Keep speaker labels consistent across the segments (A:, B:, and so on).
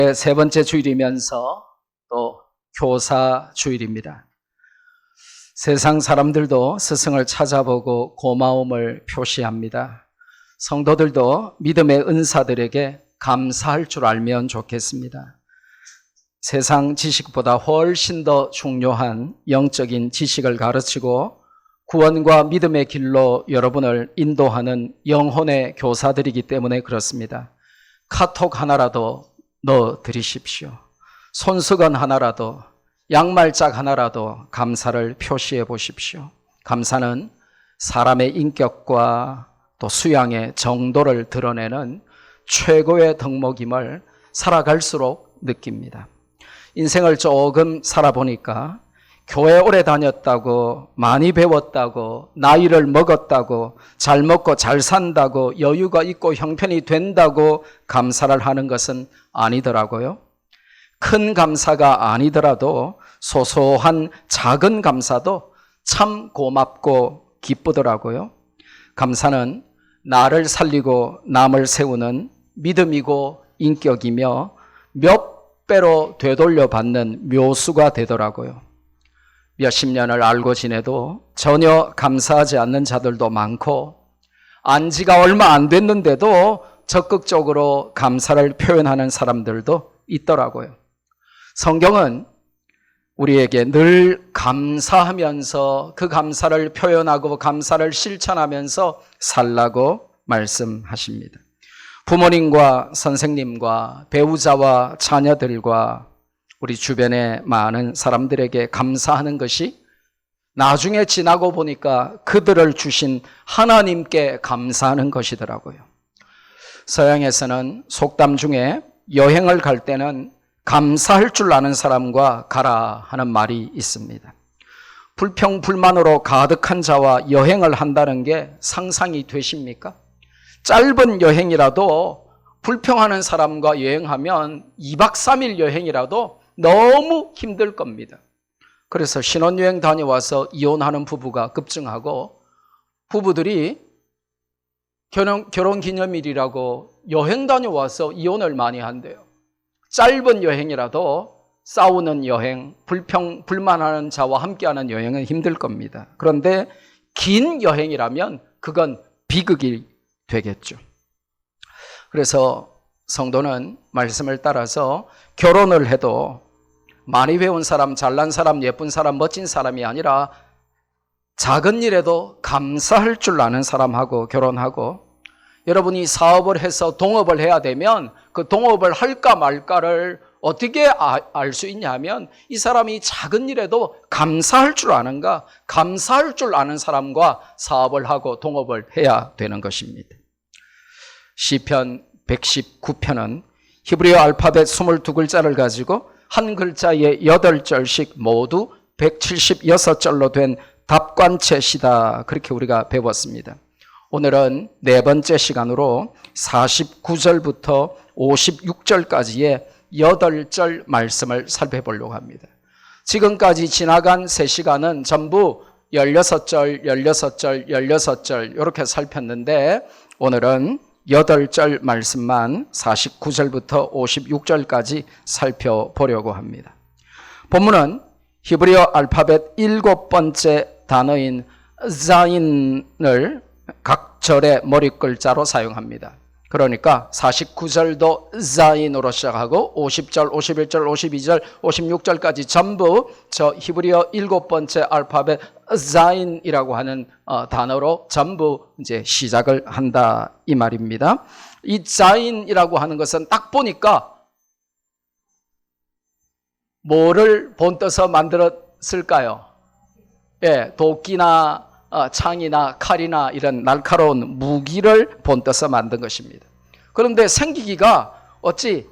A: 올해 세 번째 주일이면서 또 교사 주일입니다. 세상 사람들도 스승을 찾아보고 고마움을 표시합니다. 성도들도 믿음의 은사들에게 감사할 줄 알면 좋겠습니다. 세상 지식보다 훨씬 더 중요한 영적인 지식을 가르치고 구원과 믿음의 길로 여러분을 인도하는 영혼의 교사들이기 때문에 그렇습니다. 카톡 하나라도 넣어 드리십시오. 손수건 하나라도, 양말짝 하나라도 감사를 표시해 보십시오. 감사는 사람의 인격과 또 수양의 정도를 드러내는 최고의 덕목임을 살아갈수록 느낍니다. 인생을 조금 살아보니까 교회 오래 다녔다고, 많이 배웠다고, 나이를 먹었다고, 잘 먹고 잘 산다고, 여유가 있고 형편이 된다고 감사를 하는 것은 아니더라고요. 큰 감사가 아니더라도 소소한 작은 감사도 참 고맙고 기쁘더라고요. 감사는 나를 살리고 남을 세우는 믿음이고 인격이며 몇 배로 되돌려 받는 묘수가 되더라고요. 몇십 년을 알고 지내도 전혀 감사하지 않는 자들도 많고, 안지가 얼마 안 됐는데도 적극적으로 감사를 표현하는 사람들도 있더라고요. 성경은 우리에게 늘 감사하면서 그 감사를 표현하고 감사를 실천하면서 살라고 말씀하십니다. 부모님과 선생님과 배우자와 자녀들과 우리 주변의 많은 사람들에게 감사하는 것이 나중에 지나고 보니까 그들을 주신 하나님께 감사하는 것이더라고요. 서양에서는 속담 중에 여행을 갈 때는 감사할 줄 아는 사람과 가라 하는 말이 있습니다. 불평불만으로 가득한 자와 여행을 한다는 게 상상이 되십니까? 짧은 여행이라도 불평하는 사람과 여행하면 2박 3일 여행이라도 너무 힘들 겁니다. 그래서 신혼여행 다녀와서 이혼하는 부부가 급증하고, 부부들이 결혼기념일이라고 여행 다녀와서 이혼을 많이 한대요. 짧은 여행이라도 싸우는 여행, 불만하는 자와 함께하는 여행은 힘들 겁니다. 그런데 긴 여행이라면 그건 비극이 되겠죠. 그래서 성도는 말씀을 따라서 결혼을 해도 많이 배운 사람, 잘난 사람, 예쁜 사람, 멋진 사람이 아니라 작은 일에도 감사할 줄 아는 사람하고 결혼하고, 여러분이 사업을 해서 동업을 해야 되면 그 동업을 할까 말까를 어떻게 알 수 있냐면, 이 사람이 작은 일에도 감사할 줄 아는가, 감사할 줄 아는 사람과 사업을 하고 동업을 해야 되는 것입니다. 시편 119편은 히브리어 알파벳 22글자를 가지고 한 글자에 8절씩 모두 176절로 된 답관체 시다, 그렇게 우리가 배웠습니다. 오늘은 네 번째 시간으로 49절부터 56절까지의 8절 말씀을 살펴보려고 합니다. 지금까지 지나간 3시간은 전부 16절, 16절, 16절 이렇게 살폈는데, 오늘은 8절 말씀만 49절부터 56절까지 살펴보려고 합니다. 본문은 히브리어 알파벳 7번째 단어인 자인을 각 절의 머리글자로 사용합니다. 그러니까 49절도 자인으로 시작하고 50절, 51절, 52절, 56절까지 전부 저 히브리어 7번째 알파벳 자인이라고 하는 단어로 전부 이제 시작을 한다 이 말입니다. 이 자인이라고 하는 것은 딱 보니까 뭐를 본떠서 만들었을까요? 예, 도끼나 창이나 칼이나 이런 날카로운 무기를 본떠서 만든 것입니다. 그런데 생기기가 어찌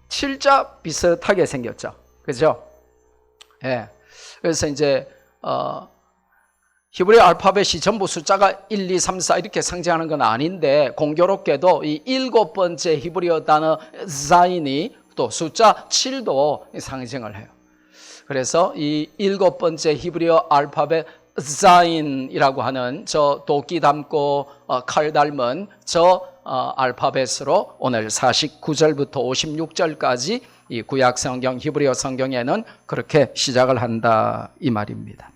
A: 칠자 비슷하게 생겼죠. 그죠? 예. 그래서 이제, 히브리 알파벳이 전부 숫자가 1, 2, 3, 4 이렇게 상징하는 건 아닌데, 공교롭게도 이 7번째 히브리어 단어 자인이 또 숫자 7도 상징을 해요. 그래서 이 7번째 히브리어 알파벳 자인이라고 하는 저 도끼 담고 칼 닮은 저 알파벳으로 오늘 49절부터 56절까지 이 구약 성경, 히브리어 성경에는 그렇게 시작을 한다 이 말입니다.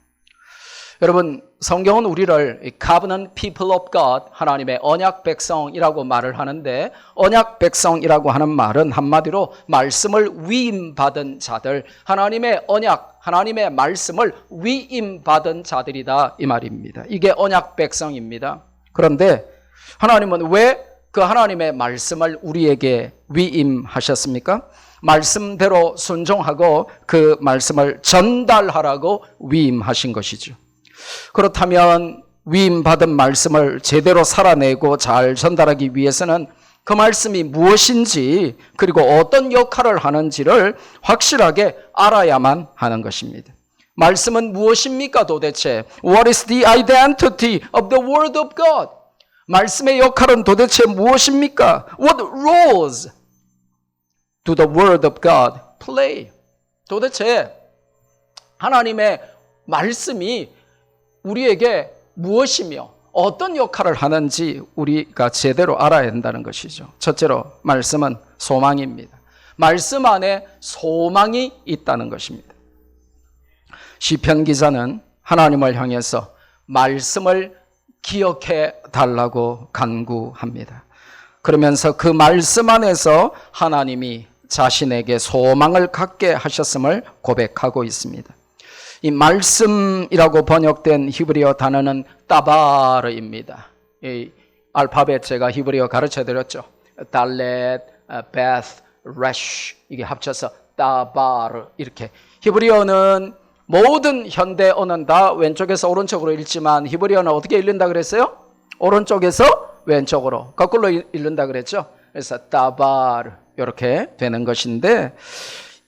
A: 여러분, 성경은 우리를 covenant people of God, 하나님의 언약 백성이라고 말을 하는데, 언약 백성이라고 하는 말은 한마디로 말씀을 위임받은 자들, 하나님의 언약, 하나님의 말씀을 위임받은 자들이다 이 말입니다. 이게 언약 백성입니다. 그런데 하나님은 왜 그 하나님의 말씀을 우리에게 위임하셨습니까? 말씀대로 순종하고 그 말씀을 전달하라고 위임하신 것이죠. 그렇다면 위임받은 말씀을 제대로 살아내고 잘 전달하기 위해서는 그 말씀이 무엇인지 그리고 어떤 역할을 하는지를 확실하게 알아야만 하는 것입니다. 말씀은 무엇입니까 도대체? What is the identity of the Word of God? 말씀의 역할은 도대체 무엇입니까? What roles do the Word of God play? 도대체 하나님의 말씀이 우리에게 무엇이며 어떤 역할을 하는지 우리가 제대로 알아야 한다는 것이죠. 첫째로 말씀은 소망입니다. 말씀 안에 소망이 있다는 것입니다. 시편 기자는 하나님을 향해서 말씀을 기억해 달라고 간구합니다. 그러면서 그 말씀 안에서 하나님이 자신에게 소망을 갖게 하셨음을 고백하고 있습니다. 이 말씀이라고 번역된 히브리어 단어는 따바르입니다. 이 알파벳 제가 히브리어 가르쳐 드렸죠. 달렛, 베스, 레쉬 이게 합쳐서 따바르 이렇게. 히브리어는 모든 현대 언어는 다 왼쪽에서 오른쪽으로 읽지만 히브리어는 어떻게 읽는다 그랬어요? 오른쪽에서 왼쪽으로 거꾸로 읽는다 그랬죠. 그래서 따바르 이렇게 되는 것인데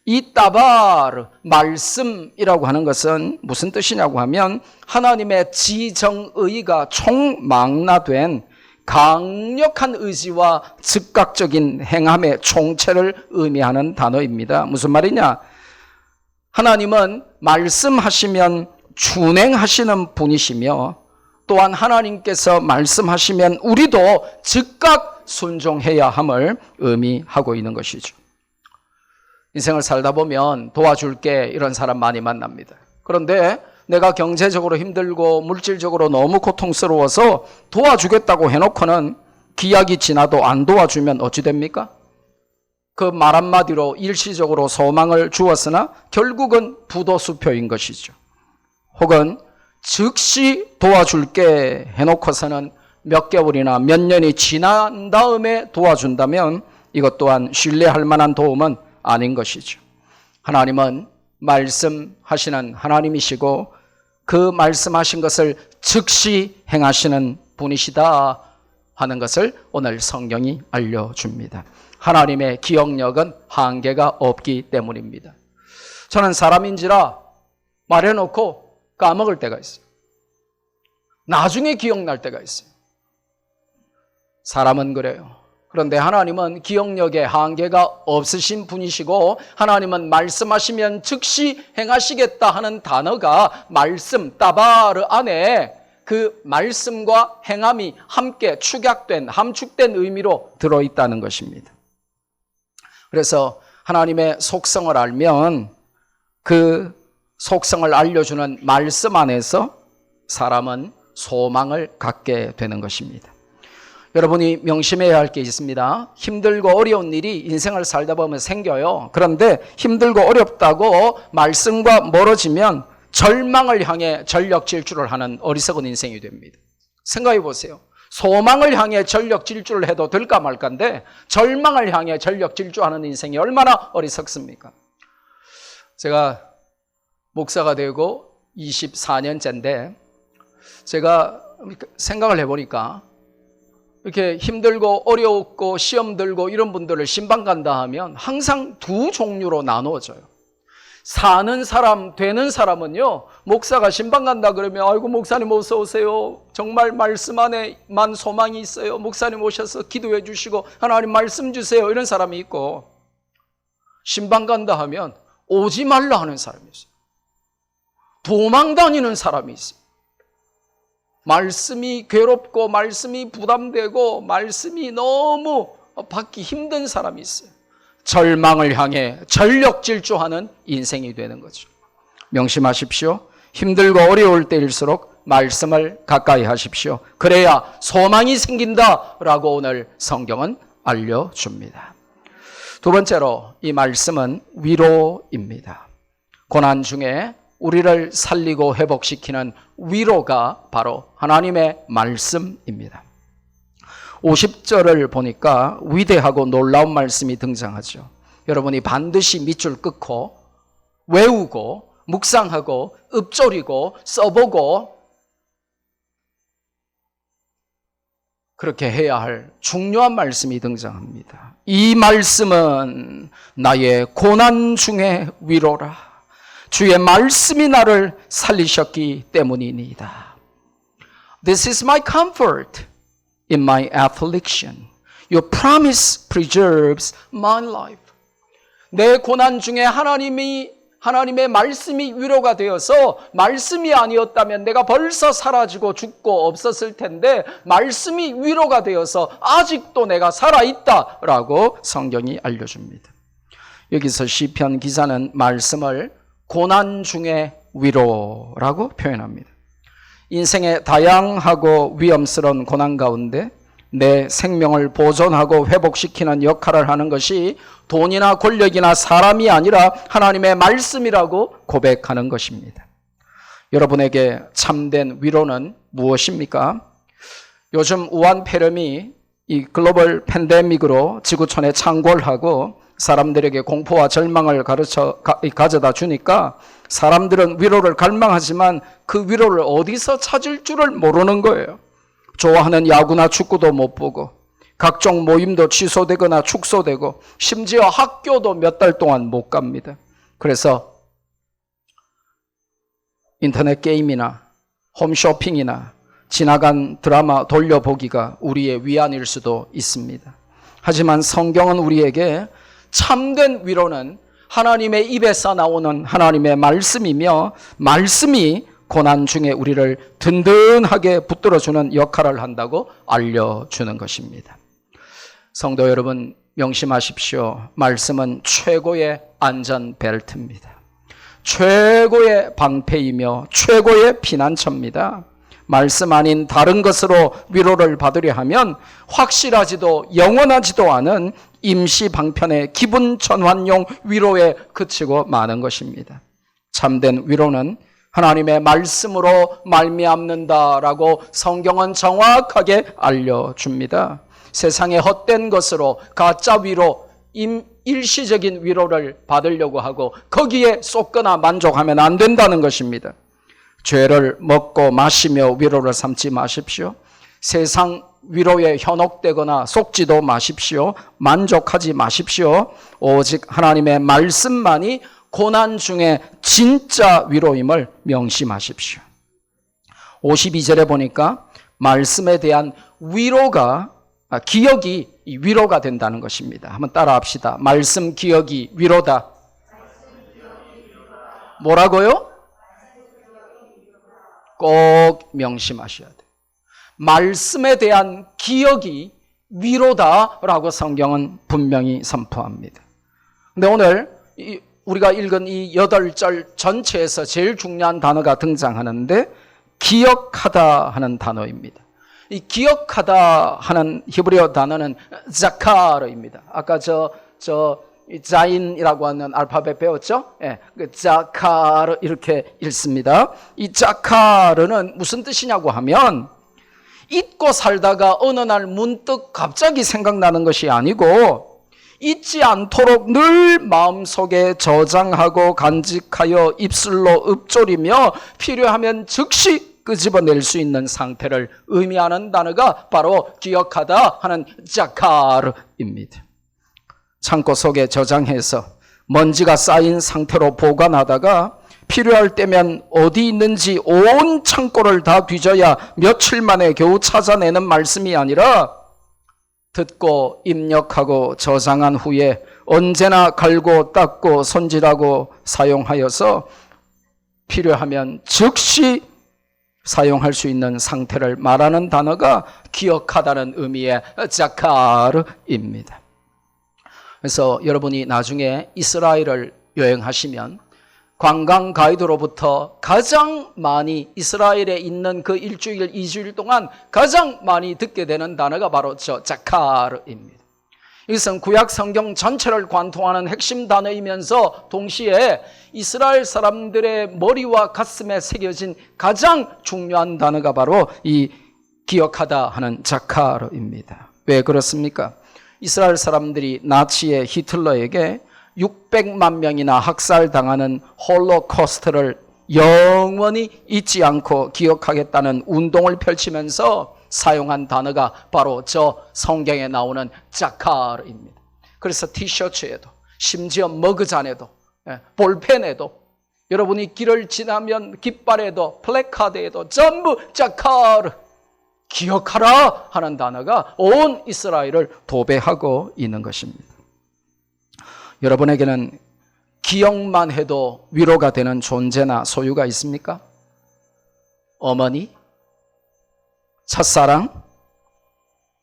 A: 이 따바르 말씀이라고 하는 것은 무슨 뜻이냐고 하면 하나님의 지정의가 총망라된 강력한 의지와 즉각적인 행함의 총체를 의미하는 단어입니다. 무슨 말이냐? 하나님은 말씀하시면 준행하시는 분이시며 또한 하나님께서 말씀하시면 우리도 즉각 순종해야 함을 의미하고 있는 것이죠. 인생을 살다 보면 도와줄게 이런 사람 많이 만납니다. 그런데 내가 경제적으로 힘들고 물질적으로 너무 고통스러워서 도와주겠다고 해놓고는 기약이 지나도 안 도와주면 어찌 됩니까? 그 말 한마디로 일시적으로 소망을 주었으나 결국은 부도수표인 것이죠. 혹은 즉시 도와줄게 해놓고서는 몇 개월이나 몇 년이 지난 다음에 도와준다면 이것 또한 신뢰할 만한 도움은 아닌 것이죠. 하나님은 말씀하시는 하나님이시고 그 말씀하신 것을 즉시 행하시는 분이시다 하는 것을 오늘 성경이 알려줍니다. 하나님의 기억력은 한계가 없기 때문입니다. 저는 사람인지라 말해놓고 까먹을 때가 있어요. 나중에 기억날 때가 있어요. 사람은 그래요. 그런데 하나님은 기억력에 한계가 없으신 분이시고 하나님은 말씀하시면 즉시 행하시겠다 하는 단어가 말씀, 따바르 안에 그 말씀과 행함이 함께 축약된, 함축된 의미로 들어있다는 것입니다. 그래서 하나님의 속성을 알면 그 속성을 알려주는 말씀 안에서 사람은 소망을 갖게 되는 것입니다. 여러분이 명심해야 할 게 있습니다. 힘들고 어려운 일이 인생을 살다 보면 생겨요. 그런데 힘들고 어렵다고 말씀과 멀어지면 절망을 향해 전력 질주를 하는 어리석은 인생이 됩니다. 생각해 보세요. 소망을 향해 전력 질주를 해도 될까 말까인데 절망을 향해 전력 질주하는 인생이 얼마나 어리석습니까? 제가 목사가 되고 24년째인데 제가 생각을 해보니까 이렇게 힘들고 어려웠고 시험 들고 이런 분들을 신방 간다 하면 항상 두 종류로 나누어져요. 사는 사람, 되는 사람은요, 목사가 신방 간다 그러면 아이고 목사님 어서 오세요. 정말 말씀 안에만 소망이 있어요. 목사님 오셔서 기도해 주시고 하나님 말씀 주세요. 이런 사람이 있고, 신방 간다 하면 오지 말라 하는 사람이 있어요. 도망 다니는 사람이 있어요. 말씀이 괴롭고 말씀이 부담되고 말씀이 너무 받기 힘든 사람이 있어요. 절망을 향해 전력 질주하는 인생이 되는 거죠. 명심하십시오. 힘들고 어려울 때일수록 말씀을 가까이 하십시오. 그래야 소망이 생긴다라고 오늘 성경은 알려줍니다. 두 번째로 이 말씀은 위로입니다. 고난 중에 우리를 살리고 회복시키는 위로가 바로 하나님의 말씀입니다. 50절을 보니까 위대하고 놀라운 말씀이 등장하죠. 여러분이 반드시 밑줄 끊고 외우고 묵상하고 읊조리고 써보고 그렇게 해야 할 중요한 말씀이 등장합니다. 이 말씀은 나의 고난 중에 위로라. 주의 말씀이 나를 살리셨기 때문이니이다. This is my comfort in my affliction. Your promise preserves my life. 내 고난 중에 하나님의 말씀이 위로가 되어서 말씀이 아니었다면 내가 벌써 사라지고 죽고 없었을 텐데 말씀이 위로가 되어서 아직도 내가 살아있다라고 성경이 알려줍니다. 여기서 시편 기자는 말씀을 고난 중에 위로라고 표현합니다. 인생의 다양하고 위험스러운 고난 가운데 내 생명을 보존하고 회복시키는 역할을 하는 것이 돈이나 권력이나 사람이 아니라 하나님의 말씀이라고 고백하는 것입니다. 여러분에게 참된 위로는 무엇입니까? 요즘 우한 폐렴이 이 글로벌 팬데믹으로 지구촌에 창궐하고 사람들에게 공포와 절망을 가져다 주니까 사람들은 위로를 갈망하지만 그 위로를 어디서 찾을 줄을 모르는 거예요. 좋아하는 야구나 축구도 못 보고 각종 모임도 취소되거나 축소되고 심지어 학교도 몇 달 동안 못 갑니다. 그래서 인터넷 게임이나 홈쇼핑이나 지나간 드라마 돌려보기가 우리의 위안일 수도 있습니다. 하지만 성경은 우리에게 참된 위로는 하나님의 입에서 나오는 하나님의 말씀이며 말씀이 고난 중에 우리를 든든하게 붙들어주는 역할을 한다고 알려주는 것입니다. 성도 여러분 명심하십시오. 말씀은 최고의 안전벨트입니다. 최고의 방패이며 최고의 피난처입니다. 말씀 아닌 다른 것으로 위로를 받으려 하면 확실하지도 영원하지도 않은 임시 방편의 기분 전환용 위로에 그치고 마는 것입니다. 참된 위로는 하나님의 말씀으로 말미암는다라고 성경은 정확하게 알려줍니다. 세상의 헛된 것으로 가짜 위로, 일시적인 위로를 받으려고 하고 거기에 쏟거나 만족하면 안 된다는 것입니다. 죄를 먹고 마시며 위로를 삼지 마십시오. 세상 위로에 현혹되거나 속지도 마십시오. 만족하지 마십시오. 오직 하나님의 말씀만이 고난 중에 진짜 위로임을 명심하십시오. 52절에 보니까 말씀에 대한 기억이 위로가 된다는 것입니다. 한번 따라 합시다. 말씀 기억이 위로다. 뭐라고요? 꼭 명심하셔야 돼요. 말씀에 대한 기억이 위로다라고 성경은 분명히 선포합니다. 근데 오늘 우리가 읽은 이 8절 전체에서 제일 중요한 단어가 등장하는데 기억하다 하는 단어입니다. 이 기억하다 하는 히브리어 단어는 자카르입니다. 아까 자인이라고 하는 알파벳 배웠죠? 예, 그 자카르 이렇게 읽습니다. 이 자카르는 무슨 뜻이냐고 하면 잊고 살다가 어느 날 문득 갑자기 생각나는 것이 아니고 잊지 않도록 늘 마음속에 저장하고 간직하여 입술로 읊조리며 필요하면 즉시 끄집어낼 수 있는 상태를 의미하는 단어가 바로 기억하다 하는 자카르입니다. 창고 속에 저장해서 먼지가 쌓인 상태로 보관하다가 필요할 때면 어디 있는지 온 창고를 다 뒤져야 며칠 만에 겨우 찾아내는 말씀이 아니라 듣고 입력하고 저장한 후에 언제나 갈고 닦고 손질하고 사용하여서 필요하면 즉시 사용할 수 있는 상태를 말하는 단어가 기억하다는 의미의 자카르입니다. 그래서 여러분이 나중에 이스라엘을 여행하시면 관광 가이드로부터 가장 많이 이스라엘에 있는 그 일주일, 2주일 동안 가장 많이 듣게 되는 단어가 바로 저 자카르입니다. 이것은 구약 성경 전체를 관통하는 핵심 단어이면서 동시에 이스라엘 사람들의 머리와 가슴에 새겨진 가장 중요한 단어가 바로 이 기억하다 하는 자카르입니다. 왜 그렇습니까? 이스라엘 사람들이 나치의 히틀러에게 600만 명이나 학살당하는 홀로코스트를 영원히 잊지 않고 기억하겠다는 운동을 펼치면서 사용한 단어가 바로 저 성경에 나오는 자카르입니다. 그래서 티셔츠에도, 심지어 머그잔에도, 볼펜에도, 여러분이 길을 지나면 깃발에도, 플래카드에도 전부 자카르, 기억하라 하는 단어가 온 이스라엘을 도배하고 있는 것입니다. 여러분에게는 기억만 해도 위로가 되는 존재나 소유가 있습니까? 어머니? 첫사랑?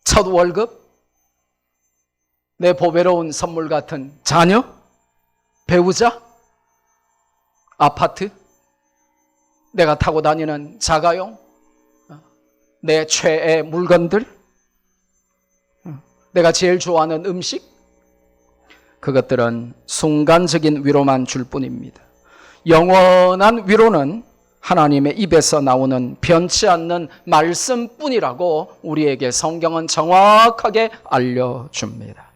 A: 첫 월급? 내 보배로운 선물 같은 자녀? 배우자? 아파트? 내가 타고 다니는 자가용? 내 최애 물건들? 내가 제일 좋아하는 음식? 그것들은 순간적인 위로만 줄 뿐입니다. 영원한 위로는 하나님의 입에서 나오는 변치 않는 말씀뿐이라고 우리에게 성경은 정확하게 알려줍니다.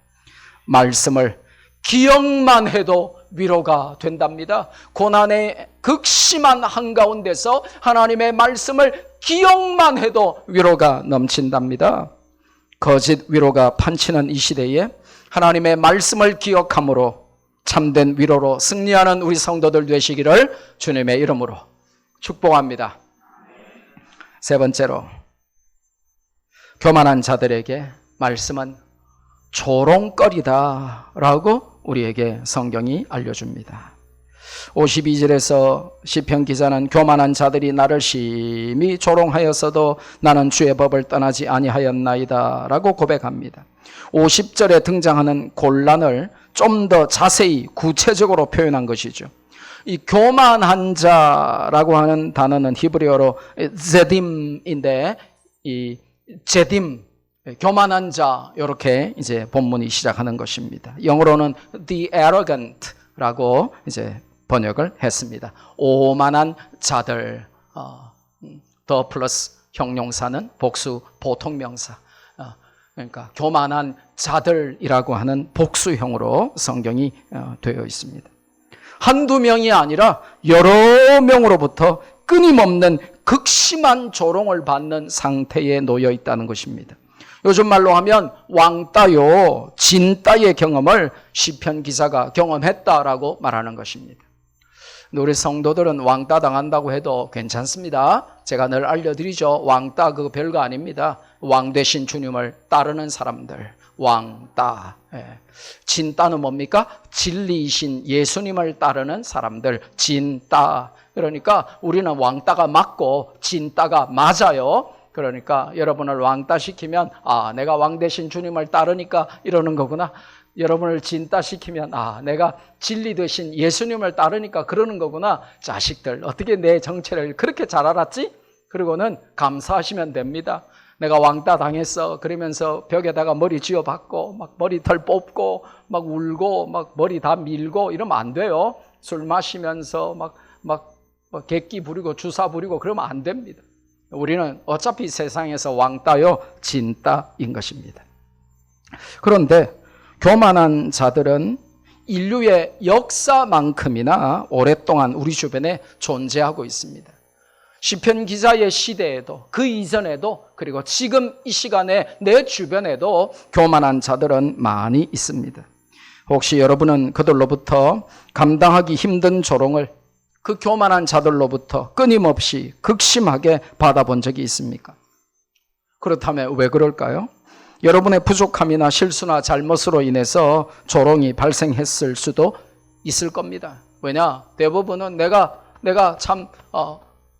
A: 말씀을 기억만 해도 위로가 된답니다. 고난의 극심한 한가운데서 하나님의 말씀을 기억만 해도 위로가 넘친답니다. 거짓 위로가 판치는 이 시대에 하나님의 말씀을 기억함으로 참된 위로로 승리하는 우리 성도들 되시기를 주님의 이름으로 축복합니다. 세 번째로, 교만한 자들에게 말씀은 조롱거리다라고 우리에게 성경이 알려줍니다. 52절에서 시편 기자는 교만한 자들이 나를 심히 조롱하였어도 나는 주의 법을 떠나지 아니하였나이다 라고 고백합니다. 50절에 등장하는 곤란을 좀 더 자세히 구체적으로 표현한 것이죠. 이 교만한 자라고 하는 단어는 히브리어로 제딤인데, 이 제딤, 교만한 자, 이렇게 이제 본문이 시작하는 것입니다. 영어로는 the arrogant라고 이제 번역을 했습니다. 오만한 자들, 더 플러스 형용사는 복수 보통명사. 그러니까 교만한 자들이라고 하는 복수형으로 성경이 되어 있습니다. 한두 명이 아니라 여러 명으로부터 끊임없는 극심한 조롱을 받는 상태에 놓여 있다는 것입니다. 요즘 말로 하면 왕따요, 진따의 경험을 시편 기사가 경험했다라고 말하는 것입니다. 우리 성도들은 왕따 당한다고 해도 괜찮습니다. 제가 늘 알려드리죠. 왕따 그거 별거 아닙니다. 왕 되신 주님을 따르는 사람들, 왕따. 진따는 뭡니까? 진리이신 예수님을 따르는 사람들, 진따. 그러니까 우리는 왕따가 맞고 진따가 맞아요. 그러니까 여러분을 왕따 시키면 내가 왕 되신 주님을 따르니까 이러는 거구나. 여러분을 진따시키면 내가 진리 되신 예수님을 따르니까 그러는 거구나. 자식들, 어떻게 내 정체를 그렇게 잘 알았지? 그리고는 감사하시면 됩니다. 내가 왕따 당했어. 그러면서 벽에다가 머리 쥐어박고 막 머리털 뽑고 막 울고 막 머리 다 밀고 이러면 안 돼요. 술 마시면서 막 객기 부리고 주사 부리고 그러면 안 됩니다. 우리는 어차피 세상에서 왕따요, 진따인 것입니다. 그런데 교만한 자들은 인류의 역사만큼이나 오랫동안 우리 주변에 존재하고 있습니다. 시편 기자의 시대에도, 그 이전에도, 그리고 지금 이 시간에 내 주변에도 교만한 자들은 많이 있습니다. 혹시 여러분은 그들로부터 감당하기 힘든 조롱을 그 교만한 자들로부터 끊임없이 극심하게 받아본 적이 있습니까? 그렇다면 왜 그럴까요? 여러분의 부족함이나 실수나 잘못으로 인해서 조롱이 발생했을 수도 있을 겁니다. 왜냐? 대부분은 내가 참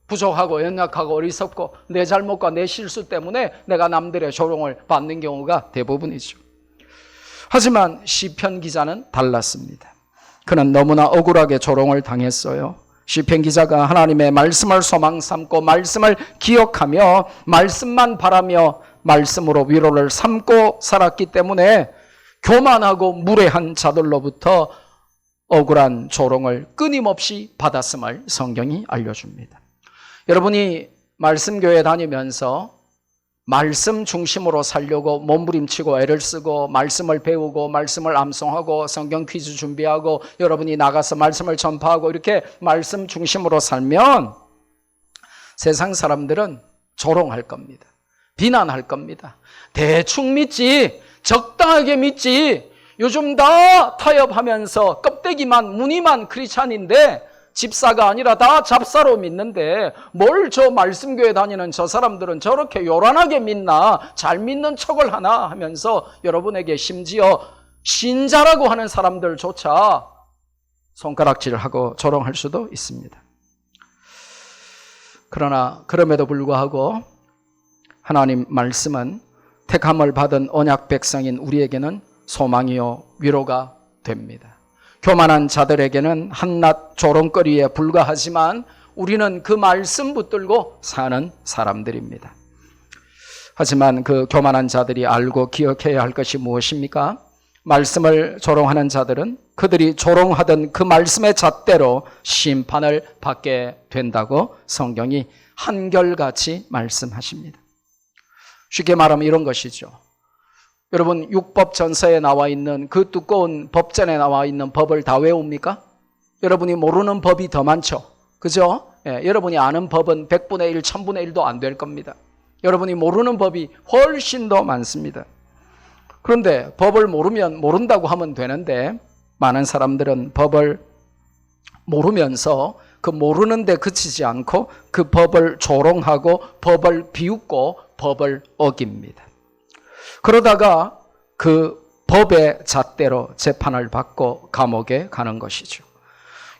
A: 부족하고 연약하고 어리석고 내 잘못과 내 실수 때문에 내가 남들의 조롱을 받는 경우가 대부분이죠. 하지만 시편 기자는 달랐습니다. 그는 너무나 억울하게 조롱을 당했어요. 시편 기자가 하나님의 말씀을 소망 삼고 말씀을 기억하며 말씀만 바라며 말씀으로 위로를 삼고 살았기 때문에 교만하고 무례한 자들로부터 억울한 조롱을 끊임없이 받았음을 성경이 알려줍니다. 여러분이 말씀교회 다니면서 말씀 중심으로 살려고 몸부림치고 애를 쓰고 말씀을 배우고 말씀을 암송하고 성경 퀴즈 준비하고 여러분이 나가서 말씀을 전파하고 이렇게 말씀 중심으로 살면 세상 사람들은 조롱할 겁니다. 비난할 겁니다. 대충 믿지, 적당하게 믿지, 요즘 다 타협하면서 껍데기만 무늬만 크리스찬인데 집사가 아니라 다 잡사로 믿는데 뭘 저 말씀교회 다니는 저 사람들은 저렇게 요란하게 믿나, 잘 믿는 척을 하나 하면서 여러분에게 심지어 신자라고 하는 사람들조차 손가락질하고 조롱할 수도 있습니다. 그러나 그럼에도 불구하고 하나님 말씀은 택함을 받은 언약 백성인 우리에게는 소망이요 위로가 됩니다. 교만한 자들에게는 한낱 조롱거리에 불과하지만 우리는 그 말씀 붙들고 사는 사람들입니다. 하지만 그 교만한 자들이 알고 기억해야 할 것이 무엇입니까? 말씀을 조롱하는 자들은 그들이 조롱하던 그 말씀의 잣대로 심판을 받게 된다고 성경이 한결같이 말씀하십니다. 쉽게 말하면 이런 것이죠. 여러분 율법전서에 나와 있는 그 두꺼운 법전에 나와 있는 법을 다 외웁니까? 여러분이 모르는 법이 더 많죠. 그죠? 여러분이 아는 법은 100분의 1, 1000분의 1도 안 될 겁니다. 여러분이 모르는 법이 훨씬 더 많습니다. 그런데 법을 모르면 모른다고 하면 되는데 많은 사람들은 법을 모르면서 그 모르는 데 그치지 않고 그 법을 조롱하고 법을 비웃고 법을 어깁니다. 그러다가 그 법의 잣대로 재판을 받고 감옥에 가는 것이죠.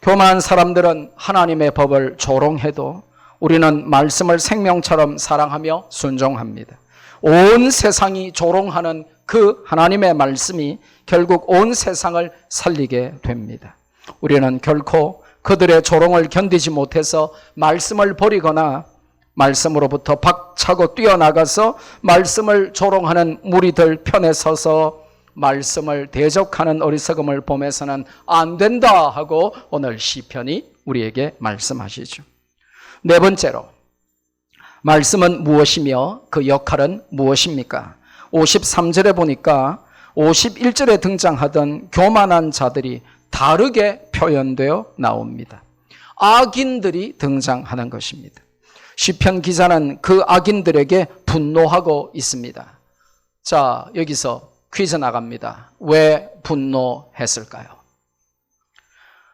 A: 교만한 사람들은 하나님의 법을 조롱해도 우리는 말씀을 생명처럼 사랑하며 순종합니다. 온 세상이 조롱하는 그 하나님의 말씀이 결국 온 세상을 살리게 됩니다. 우리는 결코 그들의 조롱을 견디지 못해서 말씀을 버리거나 말씀으로부터 박차고 뛰어나가서 말씀을 조롱하는 무리들 편에 서서 말씀을 대적하는 어리석음을 범해서는 안 된다 하고 오늘 시편이 우리에게 말씀하시죠. 네 번째로 말씀은 무엇이며 그 역할은 무엇입니까? 53절에 보니까 51절에 등장하던 교만한 자들이 다르게 표현되어 나옵니다. 악인들이 등장하는 것입니다. 시편 기자는 그 악인들에게 분노하고 있습니다. 자, 여기서 퀴즈 나갑니다. 왜 분노했을까요?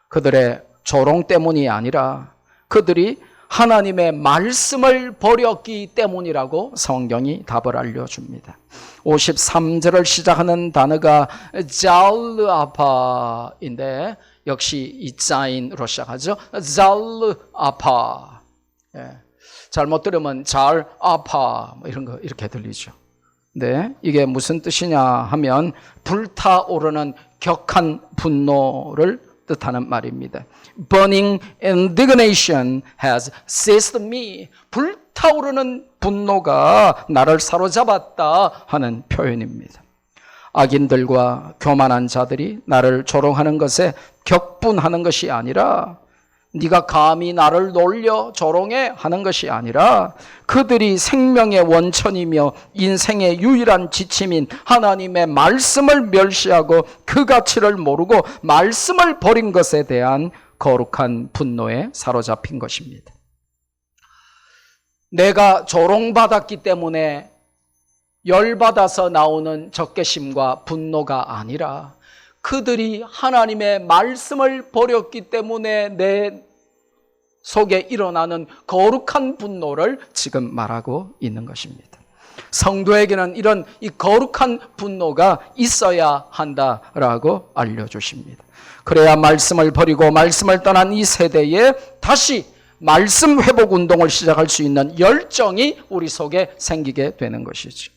A: 그들의 조롱 때문이 아니라 그들이 하나님의 말씀을 버렸기 때문이라고 성경이 답을 알려줍니다. 53절을 시작하는 단어가 잘르아파인데 역시 이자인으로 시작하죠. 잘르아파. 잘못 들으면 잘 아파 뭐 이런 거 이렇게 들리죠. 네, 이게 무슨 뜻이냐 하면 불타오르는 격한 분노를 뜻하는 말입니다. Burning indignation has seized me. 불타오르는 분노가 나를 사로잡았다 하는 표현입니다. 악인들과 교만한 자들이 나를 조롱하는 것에 격분하는 것이 아니라 네가 감히 나를 놀려 조롱해 하는 것이 아니라 그들이 생명의 원천이며 인생의 유일한 지침인 하나님의 말씀을 멸시하고 그 가치를 모르고 말씀을 버린 것에 대한 거룩한 분노에 사로잡힌 것입니다. 내가 조롱받았기 때문에 열받아서 나오는 적개심과 분노가 아니라 그들이 하나님의 말씀을 버렸기 때문에 내 속에 일어나는 거룩한 분노를 지금 말하고 있는 것입니다. 성도에게는 이런 이 거룩한 분노가 있어야 한다라고 알려주십니다. 그래야 말씀을 버리고 말씀을 떠난 이 세대에 다시 말씀 회복 운동을 시작할 수 있는 열정이 우리 속에 생기게 되는 것이죠.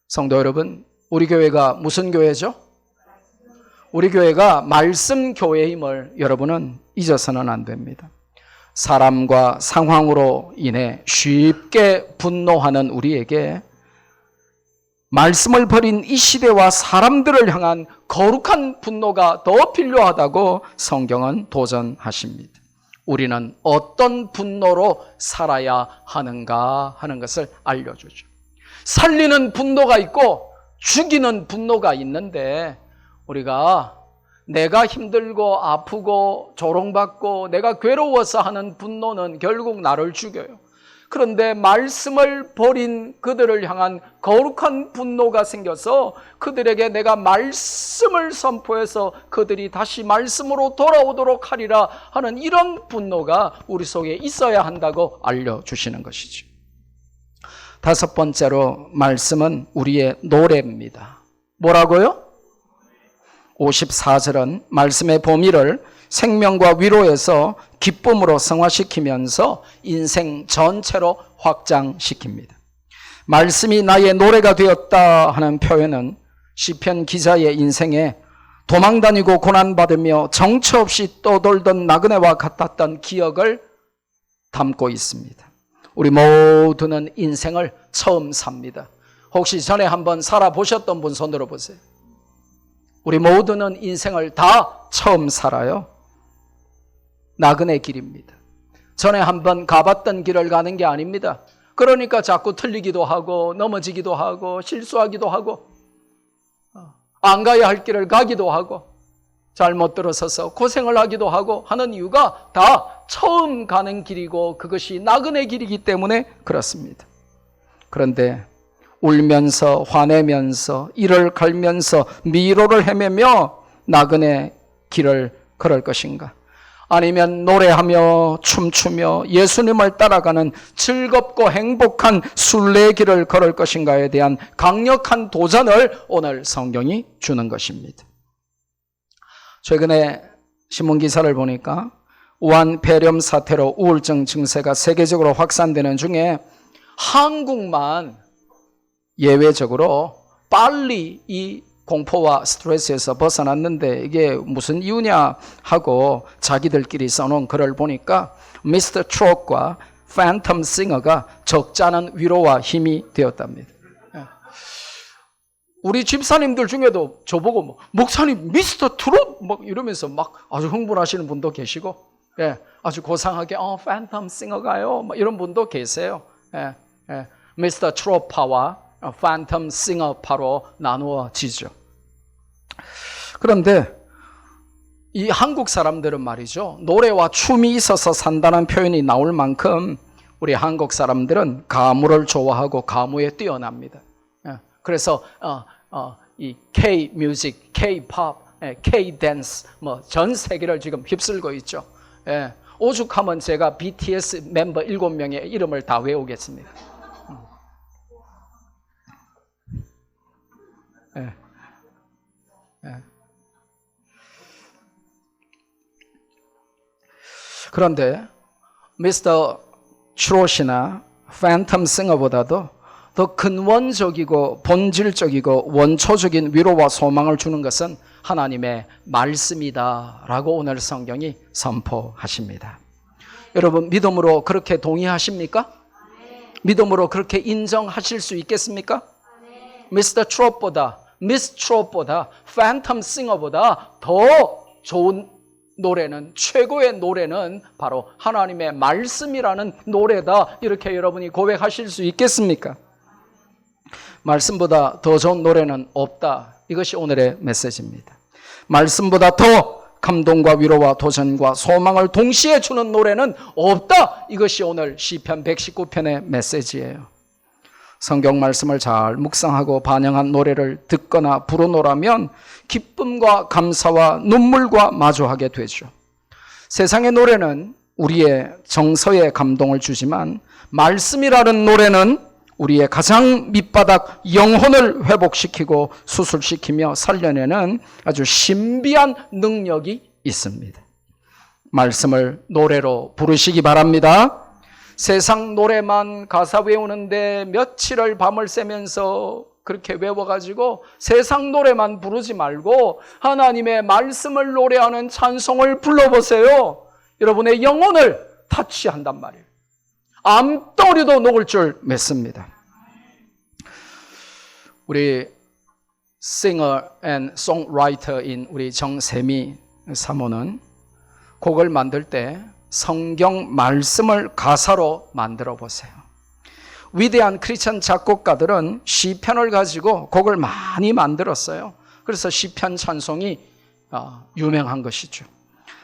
A: 성도 여러분, 우리 교회가 무슨 교회죠? 우리 교회가 말씀 교회임을 여러분은 잊어서는 안 됩니다. 사람과 상황으로 인해 쉽게 분노하는 우리에게 말씀을 버린 이 시대와 사람들을 향한 거룩한 분노가 더 필요하다고 성경은 도전하십니다. 우리는 어떤 분노로 살아야 하는가 하는 것을 알려주죠. 살리는 분노가 있고 죽이는 분노가 있는데, 우리가 내가 힘들고 아프고 조롱받고 내가 괴로워서 하는 분노는 결국 나를 죽여요. 그런데 말씀을 버린 그들을 향한 거룩한 분노가 생겨서 그들에게 내가 말씀을 선포해서 그들이 다시 말씀으로 돌아오도록 하리라 하는 이런 분노가 우리 속에 있어야 한다고 알려주시는 것이죠. 다섯 번째로, 말씀은 우리의 노래입니다. 뭐라고요? 54절은 말씀의 범위를 생명과 위로에서 기쁨으로 성화시키면서 인생 전체로 확장시킵니다. 말씀이 나의 노래가 되었다 하는 표현은 시편 기자의 인생에 도망다니고 고난받으며 정처 없이 떠돌던 나그네와 같았던 기억을 담고 있습니다. 우리 모두는 인생을 처음 삽니다. 혹시 전에 한번 살아보셨던 분 손 들어보세요. 우리 모두는 인생을 다 처음 살아요. 나그네 길입니다. 전에 한번 가봤던 길을 가는 게 아닙니다. 그러니까 자꾸 틀리기도 하고 넘어지기도 하고 실수하기도 하고 안 가야 할 길을 가기도 하고 잘못 들어서서 고생을 하기도 하고 하는 이유가 다 처음 가는 길이고 그것이 나그네 길이기 때문에 그렇습니다. 그런데 울면서 화내면서 이를 갈면서 미로를 헤매며 나그네 길을 걸을 것인가? 아니면 노래하며 춤추며 예수님을 따라가는 즐겁고 행복한 순례의 길을 걸을 것인가에 대한 강력한 도전을 오늘 성경이 주는 것입니다. 최근에 신문기사를 보니까 우한 폐렴 사태로 우울증 증세가 세계적으로 확산되는 중에 한국만 예외적으로 빨리 이 공포와 스트레스에서 벗어났는데 이게 무슨 이유냐 하고 자기들끼리 써놓은 글을 보니까 미스터 트롯과 팬텀 싱어가 적잖은 위로와 힘이 되었답니다. 우리 집사님들 중에도 저보고 뭐, 목사님 미스터 트롯 막 이러면서 막 아주 흥분하시는 분도 계시고, 예, 아주 고상하게 팬텀 싱어가요 막 이런 분도 계세요. 미스터 트롯파와 팬텀 싱어파로 나누어지죠. 그런데 이 한국 사람들은 말이죠, 노래와 춤이 있어서 산다는 표현이 나올 만큼 우리 한국 사람들은 가무를 좋아하고 가무에 뛰어납니다. 그래서 이 K-뮤직, K-팝, K-댄스 뭐 전 세계를 지금 휩쓸고 있죠. 오죽하면 제가 BTS 멤버 7명의 이름을 다 외우겠습니다. 그런데 미스터 트롯이나 팬텀 싱어보다도 더 근원적이고 본질적이고 원초적인 위로와 소망을 주는 것은 하나님의 말씀이다라고 오늘 성경이 선포하십니다. 여러분 믿음으로 그렇게 동의하십니까? 믿음으로 그렇게 인정하실 수 있겠습니까? 미스터 트롯보다, 미스 트롯보다, 팬텀 싱어보다 더 좋은 노래는, 최고의 노래는 바로 하나님의 말씀이라는 노래다, 이렇게 여러분이 고백하실 수 있겠습니까? 말씀보다 더 좋은 노래는 없다. 이것이 오늘의 메시지입니다. 말씀보다 더 감동과 위로와 도전과 소망을 동시에 주는 노래는 없다. 이것이 오늘 시편 119편의 메시지예요. 성경 말씀을 잘 묵상하고 반영한 노래를 듣거나 부르노라면 기쁨과 감사와 눈물과 마주하게 되죠. 세상의 노래는 우리의 정서에 감동을 주지만 말씀이라는 노래는 우리의 가장 밑바닥 영혼을 회복시키고 수술시키며 살려내는 아주 신비한 능력이 있습니다. 말씀을 노래로 부르시기 바랍니다. 세상 노래만 가사 외우는데 며칠을 밤을 새면서 그렇게 외워가지고 세상 노래만 부르지 말고 하나님의 말씀을 노래하는 찬송을 불러보세요. 여러분의 영혼을 타치한단 말이에요. 암덩어리도 녹을 줄 믿습니다. 우리 singer and songwriter인 우리 정세미 사모는 곡을 만들 때 성경 말씀을 가사로 만들어 보세요. 위대한 크리스천 작곡가들은 시편을 가지고 곡을 많이 만들었어요. 그래서 시편 찬송이 유명한 것이죠.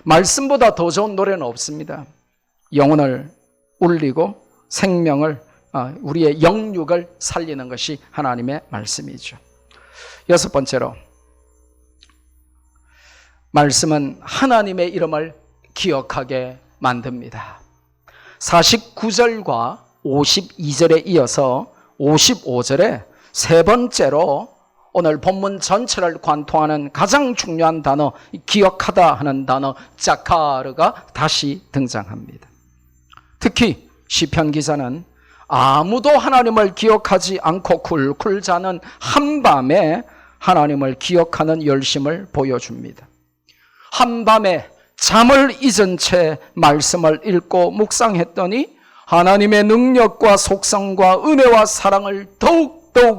A: 말씀보다 더 좋은 노래는 없습니다. 영혼을 울리고 생명을 우리의 영육을 살리는 것이 하나님의 말씀이죠. 여섯 번째로, 말씀은 하나님의 이름을 기억하게 만듭니다. 49절과 52절에 이어서 55절에 세 번째로 오늘 본문 전체를 관통하는 가장 중요한 단어, 기억하다 하는 단어 자카르가 다시 등장합니다. 특히 시편 기자는 아무도 하나님을 기억하지 않고 쿨쿨 자는 한밤에 하나님을 기억하는 열심을 보여줍니다. 한밤에 잠을 잊은 채 말씀을 읽고 묵상했더니 하나님의 능력과 속성과 은혜와 사랑을 더욱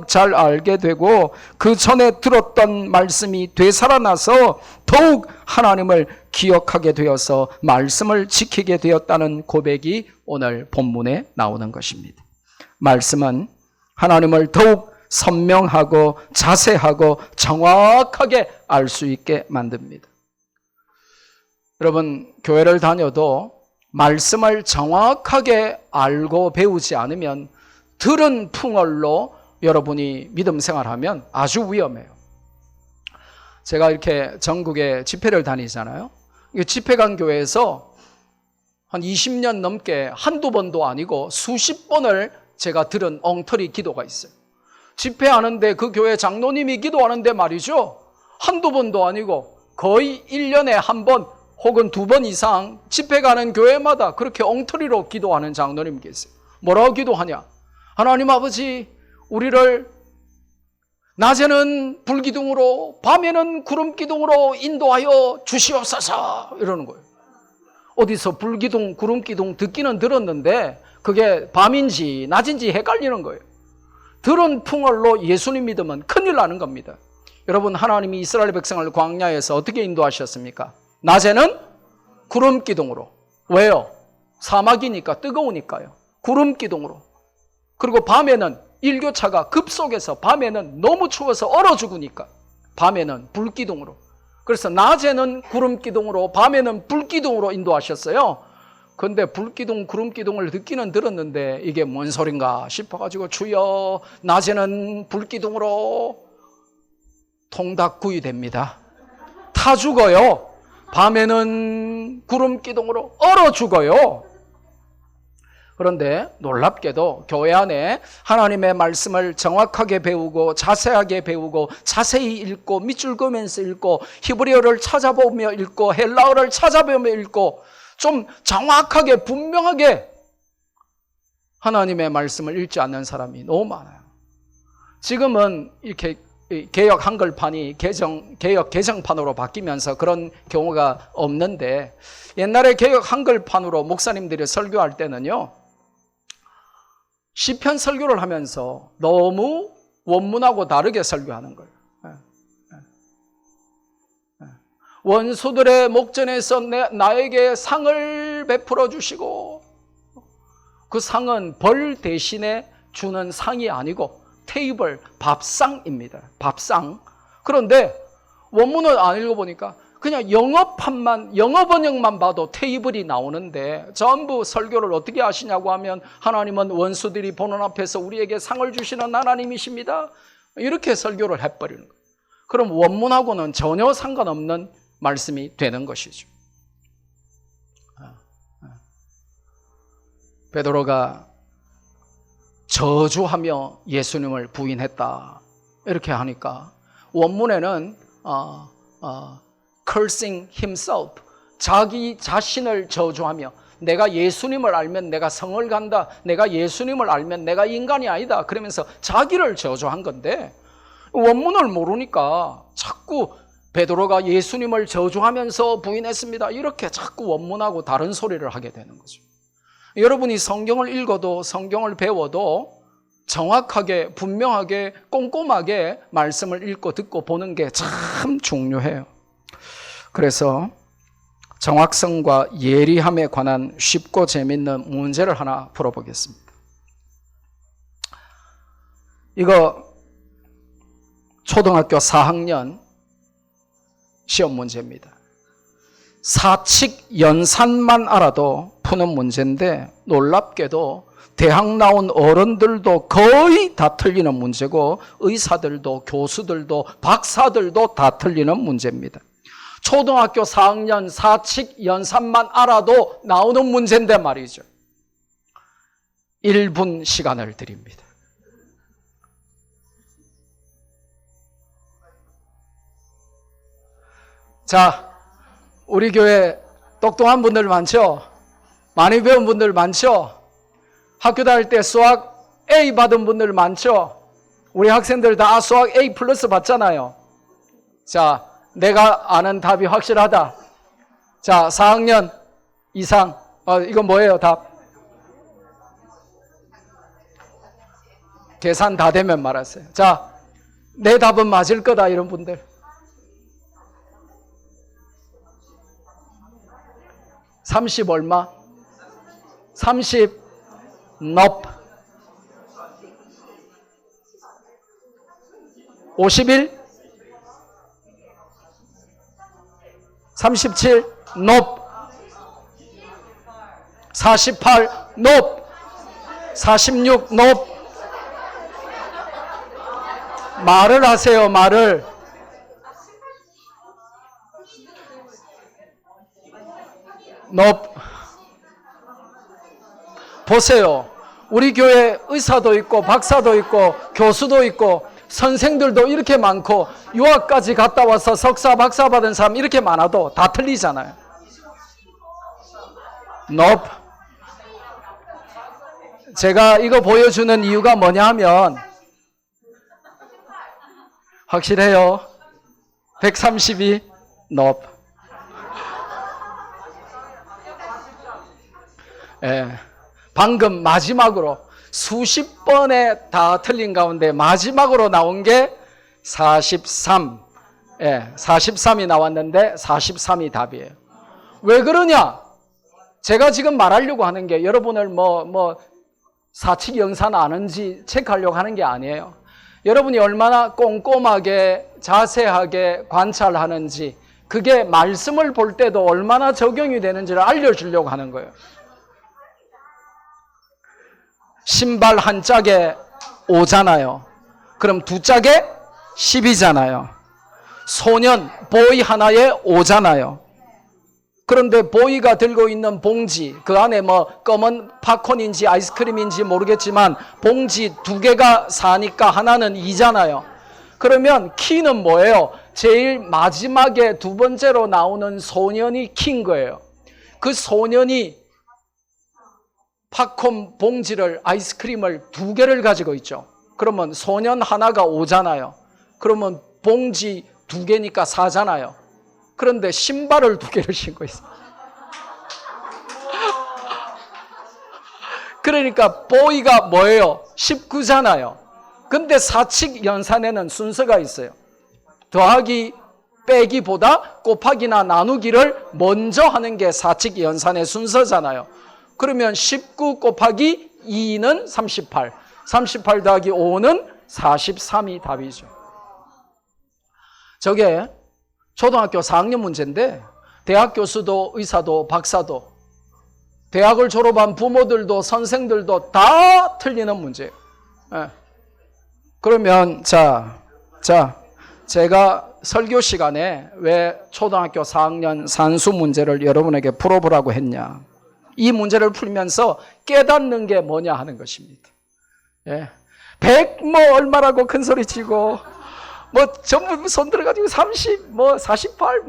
A: 잘 알게 되고 그 전에 들었던 말씀이 되살아나서 더욱 하나님을 기억하게 되어서 말씀을 지키게 되었다는 고백이 오늘 본문에 나오는 것입니다. 말씀은 하나님을 더욱 선명하고 자세하고 정확하게 알 수 있게 만듭니다. 여러분, 교회를 다녀도 말씀을 정확하게 알고 배우지 않으면 들은 풍월로 여러분이 믿음 생활하면 아주 위험해요. 제가 이렇게 전국에 집회를 다니잖아요. 집회 간 교회에서 한 20년 넘게 한두 번도 아니고 수십 번을 제가 들은 엉터리 기도가 있어요. 집회하는데 그 교회 장로님이 기도하는데 말이죠, 한두 번도 아니고 거의 1년에 한 번 혹은 2번 이상 집회 가는 교회마다 그렇게 엉터리로 기도하는 장로님 계세요. 뭐라고 기도하냐? 하나님 아버지, 우리를 낮에는 불기둥으로 밤에는 구름기둥으로 인도하여 주시옵소서, 이러는 거예요. 어디서 불기둥 구름기둥 듣기는 들었는데 그게 밤인지 낮인지 헷갈리는 거예요. 들은 풍월로 예수님 믿으면 큰일 나는 겁니다. 여러분, 하나님이 이스라엘 백성을 광야에서 어떻게 인도하셨습니까? 낮에는 구름기둥으로. 왜요? 사막이니까, 뜨거우니까요. 구름기둥으로. 그리고 밤에는 일교차가 급속해서 밤에는 너무 추워서 얼어 죽으니까 밤에는 불기둥으로. 그래서 낮에는 구름기둥으로 밤에는 불기둥으로 인도하셨어요. 그런데 불기둥 구름기둥을 듣기는 들었는데 이게 뭔 소린가 싶어가지고 주여, 낮에는 불기둥으로 통닭구이 됩니다. 타 죽어요. 밤에는 구름기둥으로 얼어 죽어요. 그런데 놀랍게도 교회 안에 하나님의 말씀을 정확하게 배우고 자세하게 배우고 자세히 읽고 밑줄 그으면서 읽고 히브리어를 찾아보며 읽고 헬라어를 찾아보며 읽고 좀 정확하게 분명하게 하나님의 말씀을 읽지 않는 사람이 너무 많아요. 지금은 이렇게 개역 한글판이 개역 개정판으로 바뀌면서 그런 경우가 없는데, 옛날에 개역 한글판으로 목사님들이 설교할 때는요, 시편 설교를 하면서 너무 원문하고 다르게 설교하는 거예요. 원수들의 목전에서 나에게 상을 베풀어 주시고, 그 상은 벌 대신에 주는 상이 아니고 테이블, 밥상입니다. 밥상. 그런데 원문을 안 읽어보니까 그냥 영어판만, 영어 번역만 봐도 테이블이 나오는데 전부 설교를 어떻게 하시냐고 하면 하나님은 원수들이 보는 앞에서 우리에게 상을 주시는 하나님이십니다. 이렇게 설교를 해버리는 거예요. 그럼 원문하고는 전혀 상관없는 말씀이 되는 것이죠. 베드로가 저주하며 예수님을 부인했다, 이렇게 하니까 원문에는 cursing himself, 자기 자신을 저주하며 내가 예수님을 알면 내가 성을 간다. 내가 예수님을 알면 내가 인간이 아니다. 그러면서 자기를 저주한 건데 원문을 모르니까 자꾸 베드로가 예수님을 저주하면서 부인했습니다. 이렇게 자꾸 원문하고 다른 소리를 하게 되는 거죠. 여러분이 성경을 읽어도 성경을 배워도 정확하게 분명하게 꼼꼼하게 말씀을 읽고 듣고 보는 게 참 중요해요. 그래서 정확성과 예리함에 관한 쉽고 재미있는 문제를 하나 풀어보겠습니다. 이거 초등학교 4학년 시험 문제입니다. 사칙 연산만 알아도 푸는 문제인데 놀랍게도 대학 나온 어른들도 거의 다 틀리는 문제고 의사들도 교수들도 박사들도 다 틀리는 문제입니다. 초등학교 4학년 사칙 연산만 알아도 나오는 문제인데 말이죠. 1분 시간을 드립니다. 자, 우리 교회 똑똑한 분들 많죠? 많이 배운 분들 많죠? 학교 다닐 때 수학 A 받은 분들 많죠? 우리 학생들 다 수학 A 플러스 받잖아요. 자, 내가 아는 답이 확실하다. 자, 4학년 이상. 이건 뭐예요, 답? 계산 다 되면 말하세요. 자, 내 답은 맞을 거다, 이런 분들. 30 얼마? 30 넙 51 37 넙 48 넙 46 넙 말을 하세요. 말을. 넙 보세요. 우리 교회 의사도 있고 박사도 있고 교수도 있고 선생들도 이렇게 많고 유학까지 갔다 와서 석사 박사 받은 사람 이렇게 많아도 다 틀리잖아요. 넙. 제가 이거 보여주는 이유가 뭐냐 하면 확실해요. 132 넙. 예, 방금 마지막으로 수십 번에 다 틀린 가운데 마지막으로 나온 게 43. 예, 43이 나왔는데 43이 답이에요. 왜 그러냐? 제가 지금 말하려고 하는 게 여러분을 사칙 연산 아는지 체크하려고 하는 게 아니에요. 여러분이 얼마나 꼼꼼하게 자세하게 관찰하는지 그게 말씀을 볼 때도 얼마나 적용이 되는지를 알려주려고 하는 거예요. 신발 한 짝에 5잖아요. 그럼 두 짝에 10이잖아요. 소년 보이 하나에 5잖아요. 그런데 보이가 들고 있는 봉지, 그 안에 검은 팝콘인지 아이스크림인지 모르겠지만 봉지 두 개가 4니까 하나는 2잖아요. 그러면 키는 뭐예요? 제일 마지막에 두 번째로 나오는 소년이 키인 거예요. 그 소년이 팝콘 봉지를, 아이스크림을 두 개를 가지고 있죠. 그러면 소년 하나가 5잖아요. 그러면 봉지 두 개니까 4잖아요. 그런데 신발을 두 개를 신고 있어요. 그러니까 보이가 뭐예요? 19잖아요. 근데 사칙 연산에는 순서가 있어요. 더하기, 빼기보다 곱하기나 나누기를 먼저 하는 게 사칙 연산의 순서잖아요. 그러면 19 곱하기 2는 38, 38 더하기 5는 43이 답이죠. 저게 초등학교 4학년 문제인데 대학 교수도 의사도 박사도 대학을 졸업한 부모들도 선생들도 다 틀리는 문제예요. 네. 그러면 제가 설교 시간에 왜 초등학교 4학년 산수 문제를 여러분에게 풀어보라고 했냐. 이 문제를 풀면서 깨닫는 게 뭐냐 하는 것입니다. 예. 100 얼마라고 큰 소리 치고 전부 손 들어가지고 30 48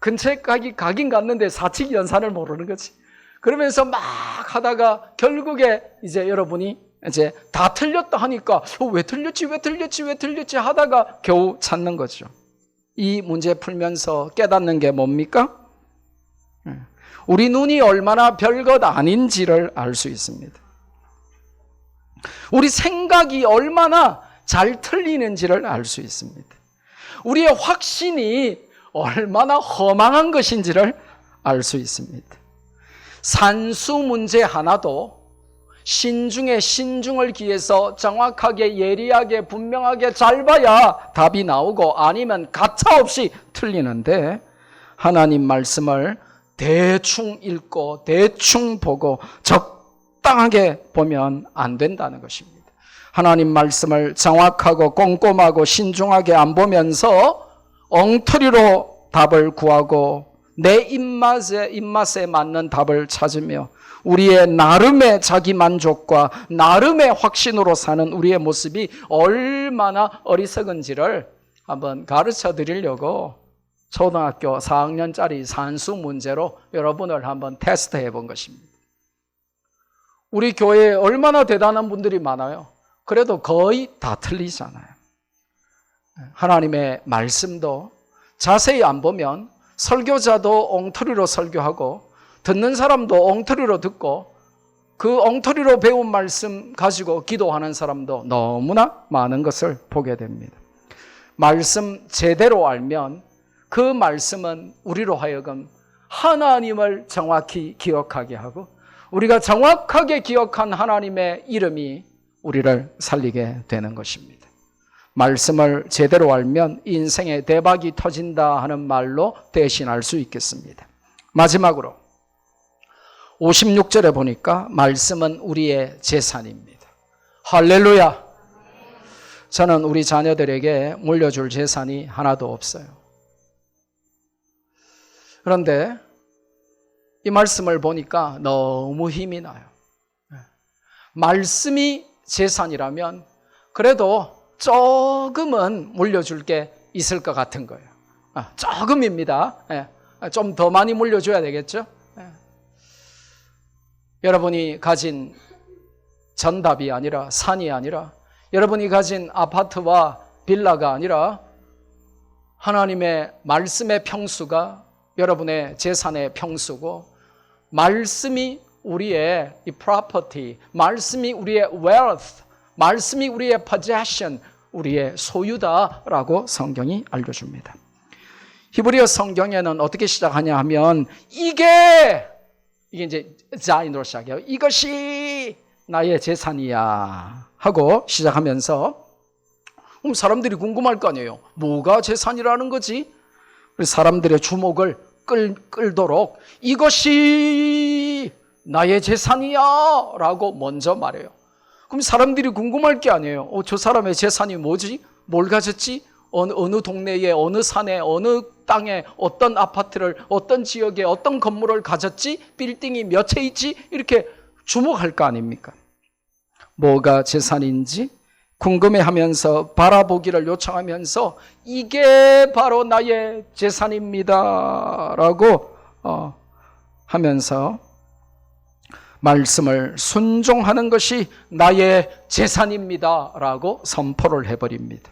A: 근처에 가긴 갔는데 사칙 연산을 모르는 거지. 그러면서 막 하다가 결국에 이제 여러분이 이제 다 틀렸다 하니까 왜 틀렸지 하다가 겨우 찾는 거죠. 이 문제 풀면서 깨닫는 게 뭡니까? 우리 눈이 얼마나 별것 아닌지를 알 수 있습니다. 우리 생각이 얼마나 잘 틀리는지를 알 수 있습니다. 우리의 확신이 얼마나 허망한 것인지를 알 수 있습니다. 산수 문제 하나도 신중에 신중을 기해서 정확하게 예리하게 분명하게 잘 봐야 답이 나오고 아니면 가차없이 틀리는데 하나님 말씀을 대충 읽고 대충 보고 적당하게 보면 안 된다는 것입니다. 하나님 말씀을 정확하고 꼼꼼하고 신중하게 안 보면서 엉터리로 답을 구하고 내 입맛에 맞는 답을 찾으며 우리의 나름의 자기 만족과 나름의 확신으로 사는 우리의 모습이 얼마나 어리석은지를 한번 가르쳐 드리려고 초등학교 4학년짜리 산수 문제로 여러분을 한번 테스트해 본 것입니다. 우리 교회에 얼마나 대단한 분들이 많아요. 그래도 거의 다 틀리잖아요. 하나님의 말씀도 자세히 안 보면 설교자도 엉터리로 설교하고 듣는 사람도 엉터리로 듣고 그 엉터리로 배운 말씀 가지고 기도하는 사람도 너무나 많은 것을 보게 됩니다. 말씀 제대로 알면 그 말씀은 우리로 하여금 하나님을 정확히 기억하게 하고 우리가 정확하게 기억한 하나님의 이름이 우리를 살리게 되는 것입니다. 말씀을 제대로 알면 인생에 대박이 터진다 하는 말로 대신할 수 있겠습니다. 마지막으로 56절에 보니까 말씀은 우리의 재산입니다. 할렐루야! 저는 우리 자녀들에게 물려줄 재산이 하나도 없어요. 그런데 이 말씀을 보니까 너무 힘이 나요. 말씀이 재산이라면 그래도 조금은 물려줄 게 있을 것 같은 거예요. 조금입니다. 좀 더 많이 물려줘야 되겠죠? 여러분이 가진 전답이 아니라 산이 아니라 여러분이 가진 아파트와 빌라가 아니라 하나님의 말씀의 평수가 여러분의 재산의 평수고 말씀이 우리의 이 property, 말씀이 우리의 wealth, 말씀이 우리의 possession, 우리의 소유다라고 성경이 알려줍니다. 히브리어 성경에는 어떻게 시작하냐 하면 이게 이제 자인으로 시작해요. 이것이 나의 재산이야 하고 시작하면서 그럼 사람들이 궁금할 거 아니에요. 뭐가 재산이라는 거지? 사람들의 주목을 끌도록 이것이 나의 재산이야 라고 먼저 말해요. 그럼 사람들이 궁금할 게 아니에요. 저 사람의 재산이 뭐지? 뭘 가졌지? 어느 동네에 어느 산에 어느 땅에 어떤 아파트를 어떤 지역에 어떤 건물을 가졌지? 빌딩이 몇 채 있지? 이렇게 주목할 거 아닙니까? 뭐가 재산인지 궁금해하면서 바라보기를 요청하면서 이게 바로 나의 재산입니다 라고 하면서 말씀을 순종하는 것이 나의 재산입니다 라고 선포를 해버립니다.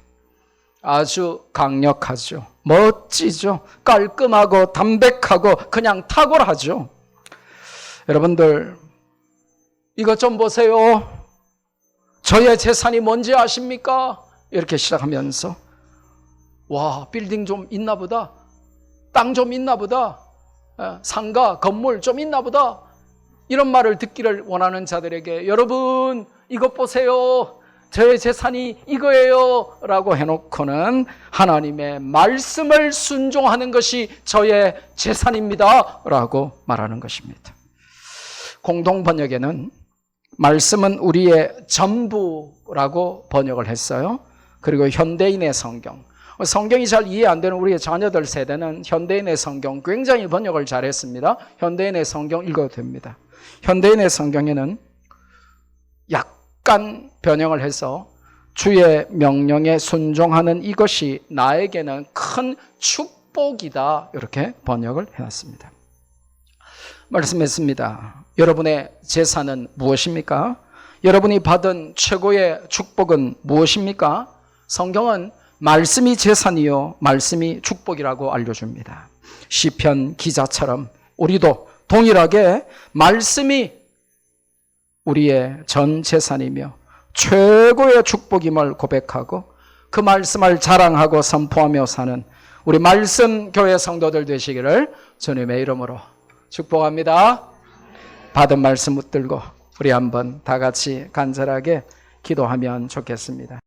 A: 아주 강력하죠. 멋지죠. 깔끔하고 담백하고 그냥 탁월하죠. 여러분들 이것 좀 보세요. 저의 재산이 뭔지 아십니까? 이렇게 시작하면서 와, 빌딩 좀 있나 보다. 땅 좀 있나 보다. 상가, 건물 좀 있나 보다. 이런 말을 듣기를 원하는 자들에게 여러분 이것 보세요. 저의 재산이 이거예요 라고 해놓고는 하나님의 말씀을 순종하는 것이 저의 재산입니다 라고 말하는 것입니다. 공동번역에는 말씀은 우리의 전부라고 번역을 했어요. 그리고 현대인의 성경이 잘 이해 안 되는 우리의 자녀들 세대는 현대인의 성경 굉장히 번역을 잘했습니다. 현대인의 성경 읽어도 됩니다. 현대인의 성경에는 약간 변형을 해서 주의 명령에 순종하는 이것이 나에게는 큰 축복이다 이렇게 번역을 해놨습니다. 말씀했습니다. 여러분의 재산은 무엇입니까? 여러분이 받은 최고의 축복은 무엇입니까? 성경은 말씀이 재산이요 말씀이 축복이라고 알려줍니다. 시편 기자처럼 우리도 동일하게 말씀이 우리의 전 재산이며 최고의 축복임을 고백하고 그 말씀을 자랑하고 선포하며 사는 우리 말씀 교회 성도들 되시기를 주님의 이름으로 축복합니다. 받은 말씀 붙들고 우리 한번 다 같이 간절하게 기도하면 좋겠습니다.